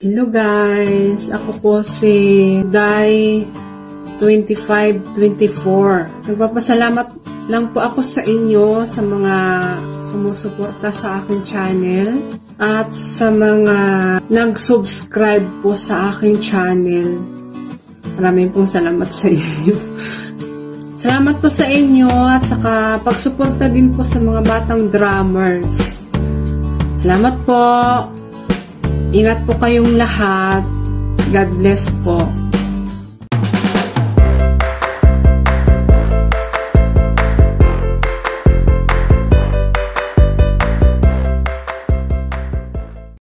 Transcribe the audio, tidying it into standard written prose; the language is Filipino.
Hello guys, ako po si Dai 2524. Nagpapasalamat lang po ako sa inyo sa mga sumusuporta sa aking channel at sa mga nag-subscribe po sa aking channel. Maraming pong salamat sa inyo. Salamat po sa inyo at saka pagsuporta din po sa mga batang drummers. Salamat po. Ingat po kayong lahat. God bless po.